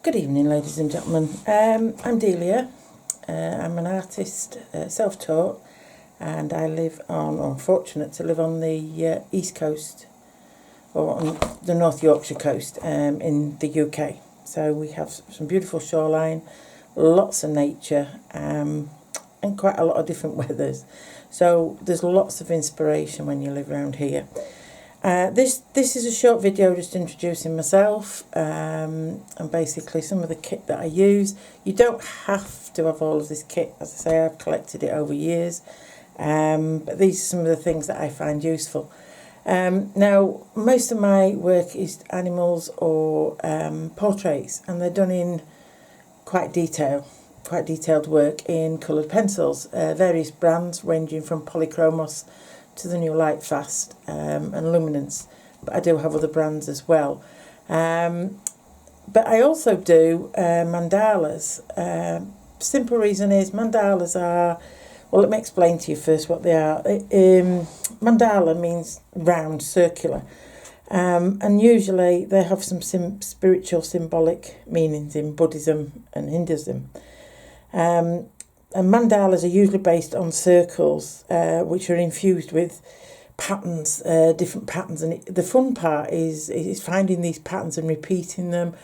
Good evening, ladies and gentlemen. I'm Delia. I'm an artist, self-taught, and I live on, or I'm fortunate to live on the East Coast, or on the North Yorkshire coast in the UK. So we have some beautiful shoreline, lots of nature, and quite a lot of different weathers. So there's lots of inspiration when you live around here. This is a short video just introducing myself and basically some of the kit that I use. You don't have to have all of this kit. As I say, I've collected it over years, but these are some of the things that I find useful. Now, most of my work is animals or portraits, and they're done in quite detailed work in coloured pencils, various brands ranging from Polychromos to the new Lightfast and Luminance, but I do have other brands as well. But I also do mandalas. Simple reason is mandalas are, well, let me explain to you first what they are. Mandala means round, circular, and usually they have some spiritual symbolic meanings in Buddhism and Hinduism. And mandalas are usually based on circles, which are infused with patterns, different patterns. And the fun part is finding these patterns and repeating them,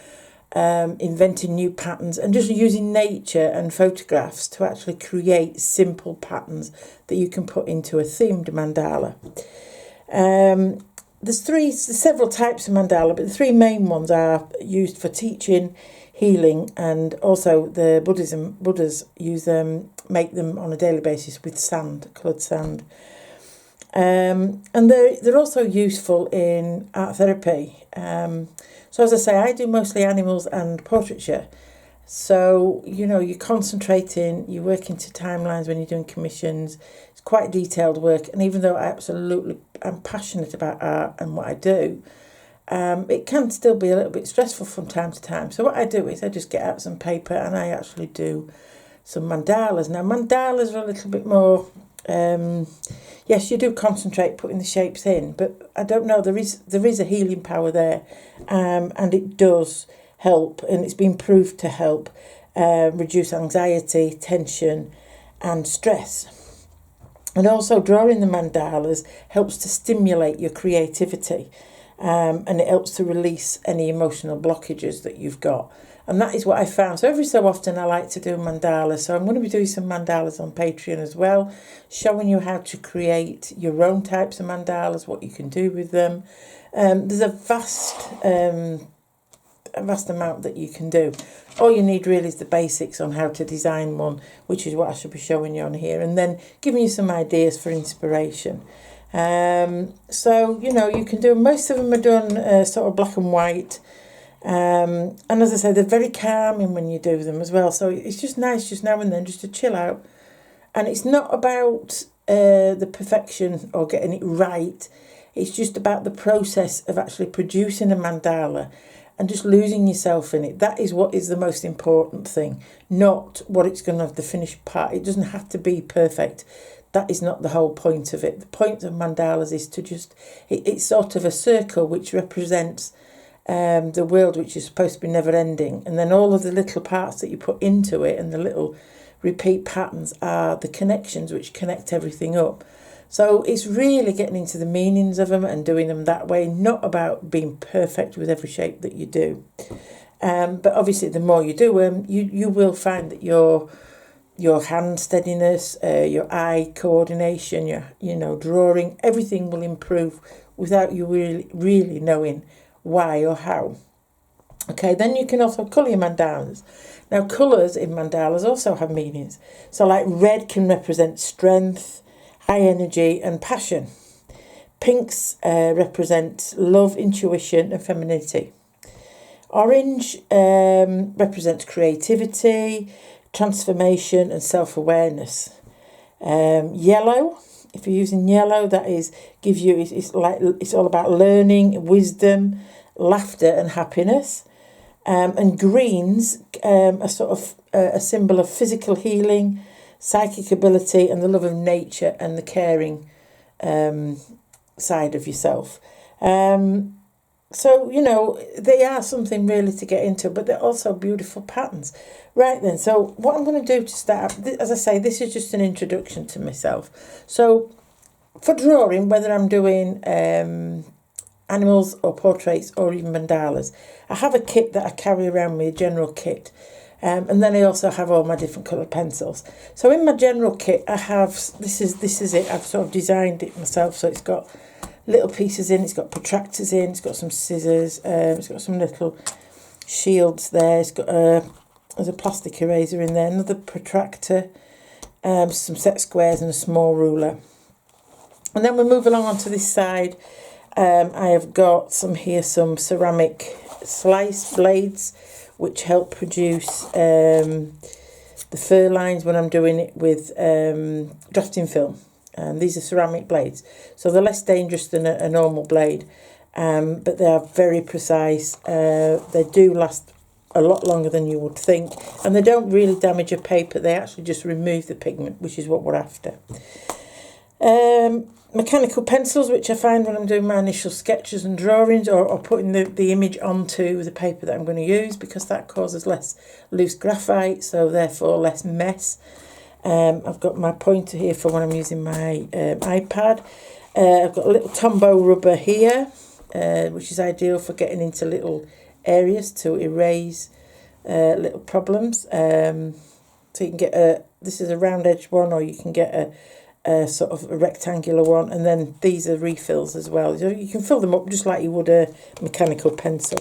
inventing new patterns, and just using nature and photographs to actually create simple patterns that you can put into a themed mandala. There's several types of mandala, but the three main ones are used for teaching, healing, and also the Buddhas use them, make them on a daily basis with sand, coloured sand. And they're also useful in art therapy. So as I say, I do mostly animals and portraiture. So, you're concentrating, you're working to timelines when you're doing commissions. It's quite detailed work. And even though I'm passionate about art and what I do, it can still be a little bit stressful from time to time. So what I do is I just get out some paper and I actually do some mandalas. Now, mandalas are a little bit more, yes, you do concentrate putting the shapes in, but I don't know, there is a healing power there, and it does help, and it's been proved to help reduce anxiety, tension and stress. And also drawing the mandalas helps to stimulate your creativity. And it helps to release any emotional blockages that you've got. And that is what I found. So every so often I like to do mandalas. So I'm going to be doing some mandalas on Patreon as well, showing you how to create your own types of mandalas, what you can do with them. There's a vast amount that you can do. All you need really is the basics on how to design one, which is what I should be showing you on here, and then giving you some ideas for inspiration. So you can do, most of them are done sort of black and white, and as I say, they're very calming when you do them as well. So it's just nice just now and then just to chill out, and it's not about the perfection or getting it right. It's just about the process of actually producing a mandala and just losing yourself in it. That is what is the most important thing, not what it's going to have the finished part. It doesn't have to be perfect. That is not the whole point of it. The point of mandalas is to just, it's sort of a circle which represents the world, which is supposed to be never ending. And then all of the little parts that you put into it and the little repeat patterns are the connections which connect everything up. So it's really getting into the meanings of them and doing them that way, not about being perfect with every shape that you do. But obviously the more you do them, you will find that your hand steadiness, your eye coordination, your drawing, everything will improve without you really knowing why or how. Okay, then you can also colour your mandalas. Now, colours in mandalas also have meanings. So like red can represent strength, high energy and passion. Pinks represent love, intuition and femininity. Orange represents creativity, transformation and self-awareness. Yellow, if you're using yellow, that is it's all about learning, wisdom, laughter and happiness. And greens are sort of a symbol of physical healing, psychic ability and the love of nature and the caring side of yourself. So, you know, they are something really to get into, but they're also beautiful patterns. Right then, so what I'm going to do to start, as I say, this is just an introduction to myself. So for drawing, whether I'm doing animals or portraits or even mandalas, I have a kit that I carry around me, a general kit. And then I also have all my different coloured pencils. So in my general kit, I have, this is it, I've sort of designed it myself, so it's got little pieces in, it's got protractors in, it's got some scissors, it's got some little shields there, it's got there's a plastic eraser in there, another protractor, some set squares and a small ruler. And then we move along onto this side. I have got some ceramic slice blades which help produce the fur lines when I'm doing it with drafting film. These are ceramic blades, so they're less dangerous than a normal blade, but they are very precise. They do last a lot longer than you would think, and they don't really damage a paper. They actually just remove the pigment, which is what we're after. Mechanical pencils, which I find when I'm doing my initial sketches and drawings, or putting the image onto the paper that I'm going to use, because that causes less loose graphite, so therefore less mess. I've got my pointer here for when I'm using my iPad. I've got a little Tombow rubber here, which is ideal for getting into little areas to erase little problems. So you can get this is a round edge one, or you can get a sort of a rectangular one, and then these are refills as well. So you can fill them up just like you would a mechanical pencil.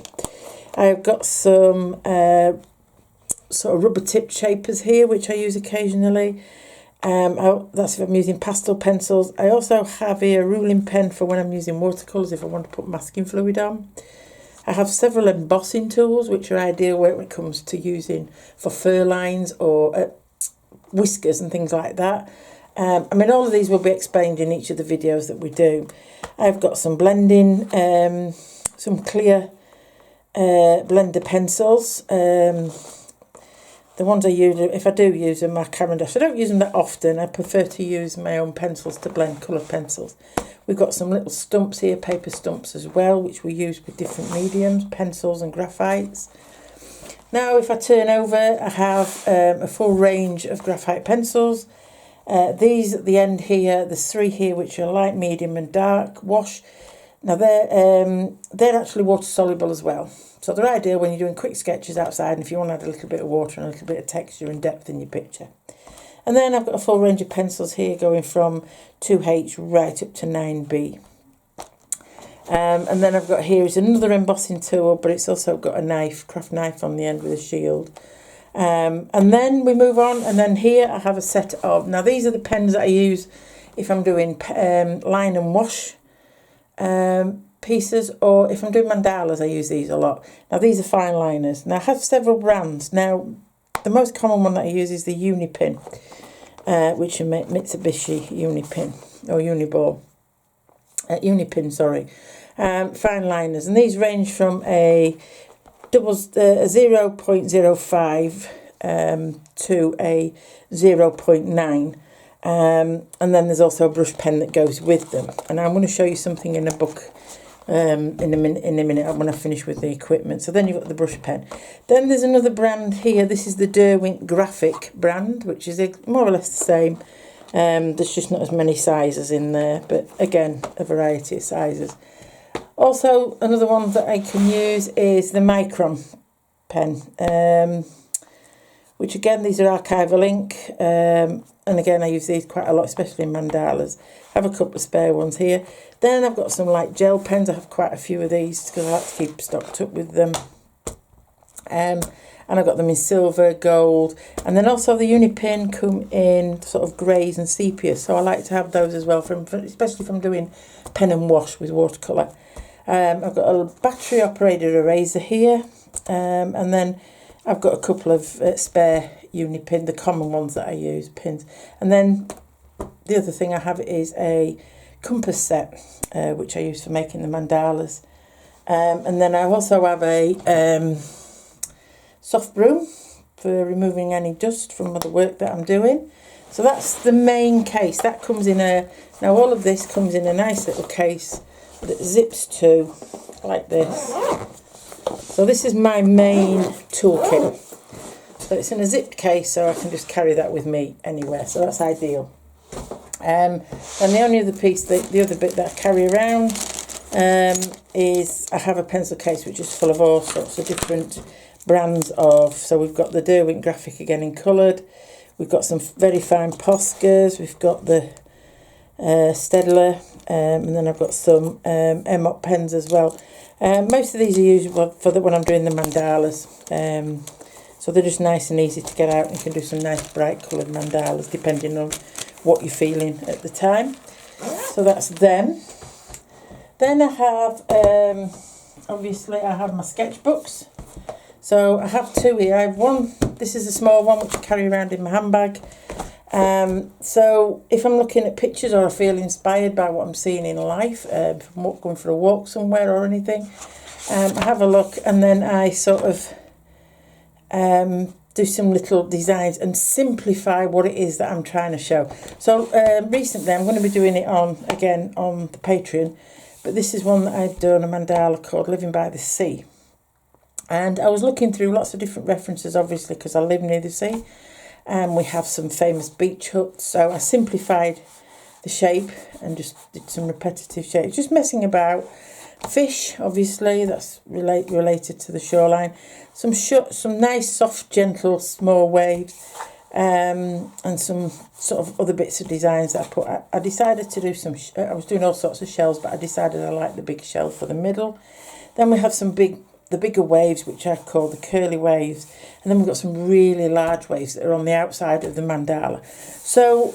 I've got some sort of rubber tipped shapers here, which I use occasionally. That's if I'm using pastel pencils. I also have here a ruling pen for when I'm using watercolours, if I want to put masking fluid on. I have several embossing tools, which are ideal when it comes to using for fur lines or whiskers and things like that. I mean, all of these will be explained in each of the videos that we do. I've got some blending, some clear blender pencils. The ones I use, if I do use them, are Caran d'Ache. I don't use them that often. I prefer to use my own pencils to blend coloured pencils. We've got some little stumps here, paper stumps as well, which we use with different mediums, pencils and graphites. Now, if I turn over, I have a full range of graphite pencils. These at the end here, there's three here which are light, medium and dark wash. Now they're actually water soluble as well, so they're ideal when you're doing quick sketches outside and if you want to add a little bit of water and a little bit of texture and depth in your picture. And then I've got a full range of pencils here going from 2H right up to 9B. And then I've got here is another embossing tool, but it's also got a knife, craft knife on the end with a shield. And then we move on, and then here I have a set of, now these are the pens that I use if I'm doing line and wash pieces, or if I'm doing mandalas I use these a lot. Now these are fine liners. Now I have several brands. Now the most common one that I use is the Unipin, which is Mitsubishi Unipin, or Uniball. Unipin, sorry. Fine liners, and these range from a 0.05 to a 0.9, and then there's also a brush pen that goes with them, and I'm going to show you something in a book in a minute when I finish with the equipment. So then you've got the brush pen. Then there's another brand here. This is the Derwent Graphic brand, which is more or less the same. There's just not as many sizes in there, but again a variety of sizes. Also, another one that I can use is the Micron pen, which again, these are archival ink, and again, I use these quite a lot, especially in mandalas. I have a couple of spare ones here. Then I've got some like gel pens. I have quite a few of these because I like to keep stocked up with them. And I've got them in silver, gold, and then also the Unipin come in sort of greys and sepia. So I like to have those as well, especially if I'm doing pen and wash with watercolour. I've got a battery operated eraser here, and then I've got a couple of spare Unipin, the common ones that I use, pins. And then the other thing I have is a compass set, which I use for making the mandalas. And then I also have a soft broom for removing any dust from the work that I'm doing. So that's the main case. That comes in now all of this comes in a nice little case that zips to like this. So this is my main toolkit. So it's in a zipped case, so I can just carry that with me anywhere. So that's ideal. And the only other piece, the other bit that I carry around is I have a pencil case which is full of all sorts of different brands of. So we've got the Derwent Graphic again in coloured. We've got some very fine Poscas. We've got the Stedler, and then I've got some Emot pens as well. Most of these are used for when I'm doing the mandalas. So they're just nice and easy to get out, and you can do some nice bright coloured mandalas depending on what you're feeling at the time. So that's them. Then I have, obviously I have my sketchbooks. So I have two here. I have one, this is a small one which I carry around in my handbag. So if I'm looking at pictures or I feel inspired by what I'm seeing in life, if I'm going for a walk somewhere or anything, I have a look, and then I sort of do some little designs and simplify what it is that I'm trying to show. So recently I'm going to be doing it on the Patreon, but this is one that I've done, a mandala called Living by the Sea. And I was looking through lots of different references, obviously, because I live near the sea. And we have some famous beach huts. So I simplified the shape and just did some repetitive shapes. Just messing about. Fish, obviously, that's related to the shoreline. Some nice, soft, gentle, small waves. And some sort of other bits of designs that I put. I decided to do some, I was doing all sorts of shells, but I decided I like the big shell for the middle. Then we have the bigger waves, which I call the curly waves, and then we've got some really large waves that are on the outside of the mandala. So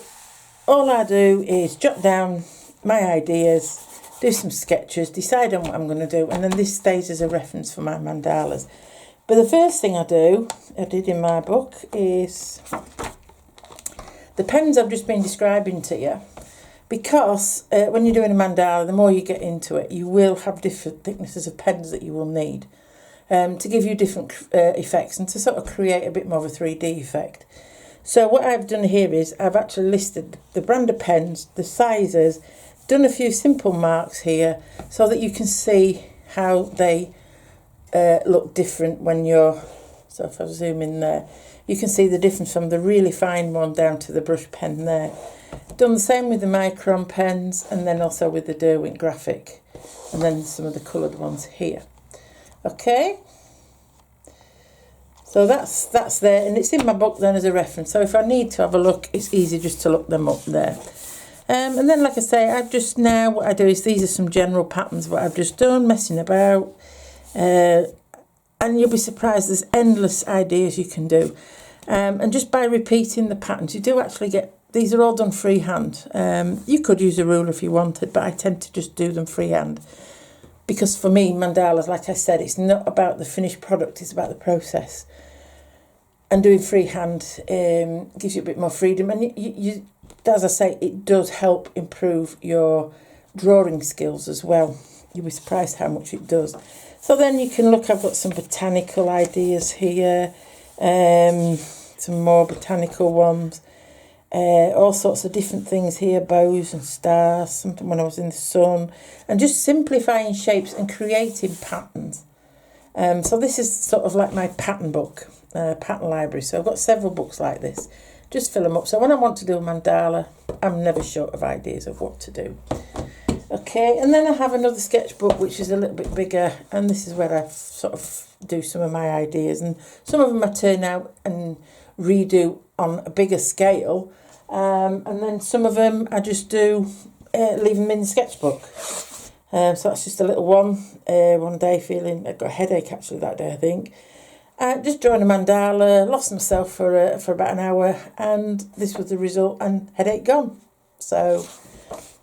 all I do is jot down my ideas, do some sketches, decide on what I'm going to do, and then this stays as a reference for my mandalas. But the first thing I did in my book, is the pens I've just been describing to you. Because when you're doing a mandala, the more you get into it, you will have different thicknesses of pens that you will need to give you different effects and to sort of create a bit more of a 3D effect. So what I've done here is I've actually listed the brand of pens, the sizes, done a few simple marks here so that you can see how they look different when you're, so if I zoom in there, you can see the difference from the really fine one down to the brush pen there. Done the same with the micron pens, and then also with the Derwent Graphic, and then some of the coloured ones here. Okay, so that's there, and it's in my book then as a reference. So if I need to have a look, it's easy just to look them up there. And then, like I say, what I do is these are some general patterns what I've just done, messing about, and you'll be surprised there's endless ideas you can do. And just by repeating the patterns, you do actually get. These are all done freehand. You could use a ruler if you wanted, but I tend to just do them freehand. Because for me, mandalas, like I said, it's not about the finished product, it's about the process. And doing freehand gives you a bit more freedom. And you, as I say, it does help improve your drawing skills as well. You'll be surprised how much it does. So then you can look, I've got some botanical ideas here. Some more botanical ones. All sorts of different things here, bows and stars, something when I was in the sun, and just simplifying shapes and creating patterns. So this is sort of like my pattern book, pattern library. So I've got several books like this. Just fill them up. So when I want to do a mandala, I'm never short of ideas of what to do. Okay, and then I have another sketchbook which is a little bit bigger, and this is where I sort of do some of my ideas, and some of them I turn out and redo on a bigger scale. And then some of them I just do leave them in the sketchbook. So that's just a little one. One day feeling, I got a headache actually that day, I think. Just drawing a mandala, lost myself for about an hour, and this was the result, and headache gone. So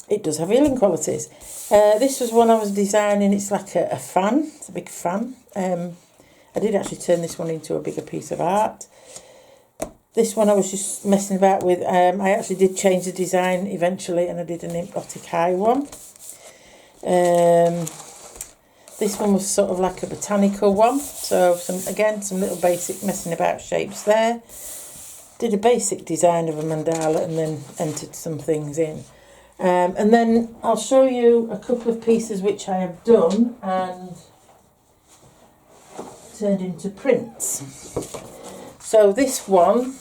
it does have healing qualities. This was one I was designing. It's like a fan. It's a big fan. I did actually turn this one into a bigger piece of art. This one I was just messing about with. I actually did change the design eventually, and I did an hypnotic eye one. This one was sort of like a botanical one. So some little basic messing about shapes there. Did a basic design of a mandala and then entered some things in. And then I'll show you a couple of pieces which I have done and turned into prints. So this one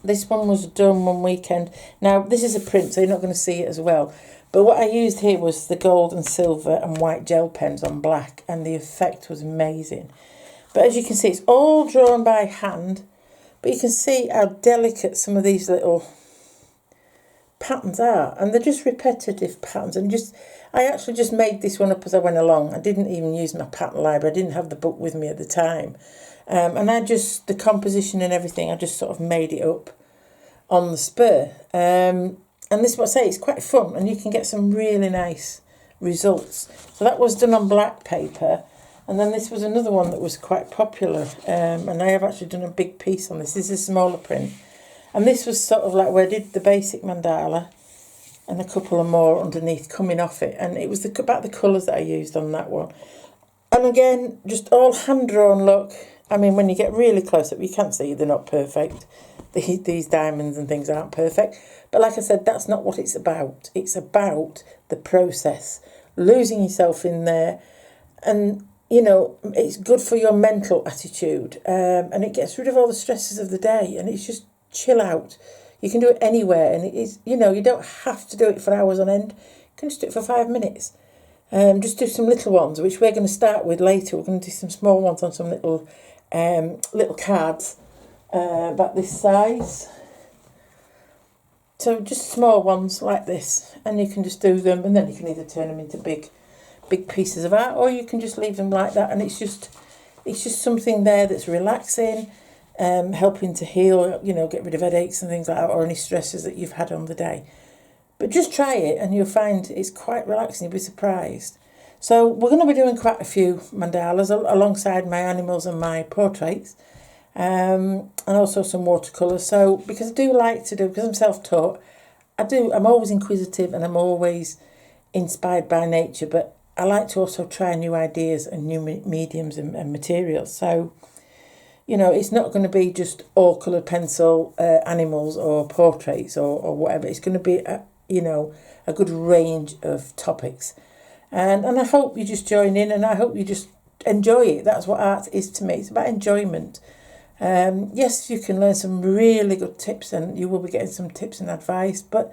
was done one weekend. Now this is a print, so you're not going to see it as well. But what I used here was the gold and silver and white gel pens on black, and the effect was amazing. But as you can see, it's all drawn by hand, but you can see how delicate some of these little patterns are, and they're just repetitive patterns. And I actually just made this one up as I went along. I didn't even use my pattern library. I didn't have the book with me at the time. And the composition and everything, I just sort of made it up on the spur. And this is what I say, it's quite fun, and you can get some really nice results. So that was done on black paper, and then this was another one that was quite popular, and I have actually done a big piece on this. This is a smaller print, and this was sort of like where I did the basic mandala and a couple of more underneath coming off it, and it was about the colours that I used on that one. And again, just all hand-drawn look. I mean, when you get really close up, you can't see they're not perfect. These diamonds and things aren't perfect. But like I said, that's not what it's about. It's about the process, losing yourself in there. And, you know, it's good for your mental attitude. And it gets rid of all the stresses of the day. And it's just chill out. You can do it anywhere. And it is, you know, you don't have to do it for hours on end. You can just do it for 5 minutes. Just do some little ones, which we're going to start with later. We're going to do some small ones on some little cards about this size. So just small ones like this, and you can just do them, and then you can either turn them into big pieces of art, or you can just leave them like that. And it's just something there that's relaxing, helping to heal, you know, get rid of headaches and things like that, or any stresses that you've had on the day. But just try it, and you'll find it's quite relaxing. You'll be surprised. So we're going to be doing quite a few mandalas alongside my animals and my portraits, and also some watercolours. So because I do like to do, because I'm self-taught, I'm always inquisitive and I'm always inspired by nature, but I like to also try new ideas and new mediums and materials. So, you know, it's not going to be just all coloured pencil animals or portraits or whatever. It's going to be, a good range of topics. And I hope you just join in, and I hope you just enjoy it. That's what art is to me. It's about enjoyment. Yes, you can learn some really good tips, and you will be getting some tips and advice, but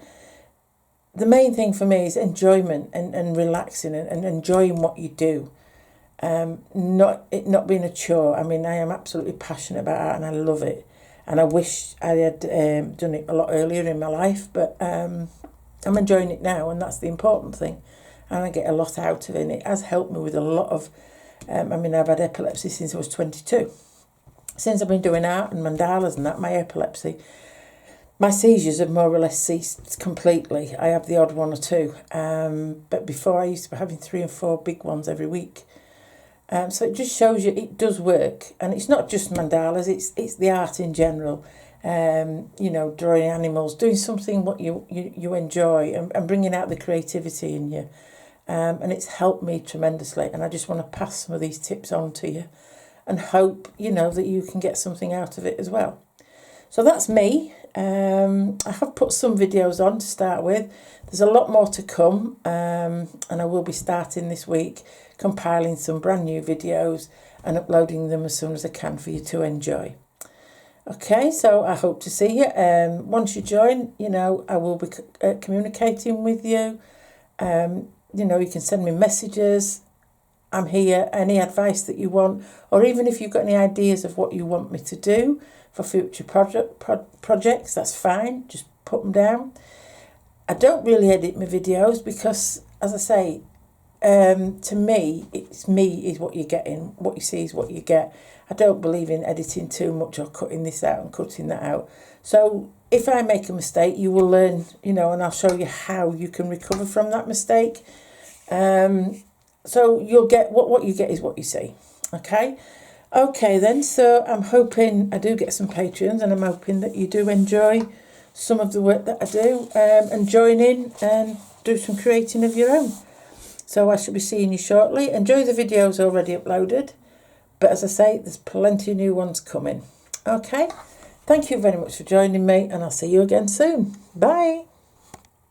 the main thing for me is enjoyment and relaxing and enjoying what you do. Not being a chore. I mean, I am absolutely passionate about art and I love it. And I wish I had done it a lot earlier in my life, but I'm enjoying it now, and that's the important thing. And I get a lot out of it, and it has helped me with a lot of... I've had epilepsy since I was 22. Since I've been doing art and mandalas and that, my seizures have more or less ceased completely. I have the odd one or two, but before I used to be having 3 and 4 big ones every week. So it just shows you it does work, and it's not just mandalas, it's the art in general. Drawing animals, doing something what you enjoy, and bringing out the creativity in you. And it's helped me tremendously, and I just want to pass some of these tips on to you and hope, that you can get something out of it as well. So that's me. I have put some videos on to start with. There's a lot more to come, and I will be starting this week compiling some brand new videos and uploading them as soon as I can for you to enjoy. Okay, so I hope to see you. Once you join, I will be communicating with you. You can send me messages. I'm here. Any advice that you want, or even if you've got any ideas of what you want me to do for future projects, that's fine. Just put them down. I don't really edit my videos because, as I say, to me, it's me is what you're getting. What you see is what you get. I don't believe in editing too much or cutting this out and cutting that out. So if I make a mistake, you will learn, and I'll show you how you can recover from that mistake. So you'll get what you get is what you see. Okay then, so I'm hoping I do get some patrons, and I'm hoping that you do enjoy some of the work that I do, and join in and do some creating of your own. So I shall be seeing you shortly. Enjoy the videos already uploaded, but as I say, there's plenty of new ones coming. Okay, thank you very much for joining me, and I'll see you again soon. Bye.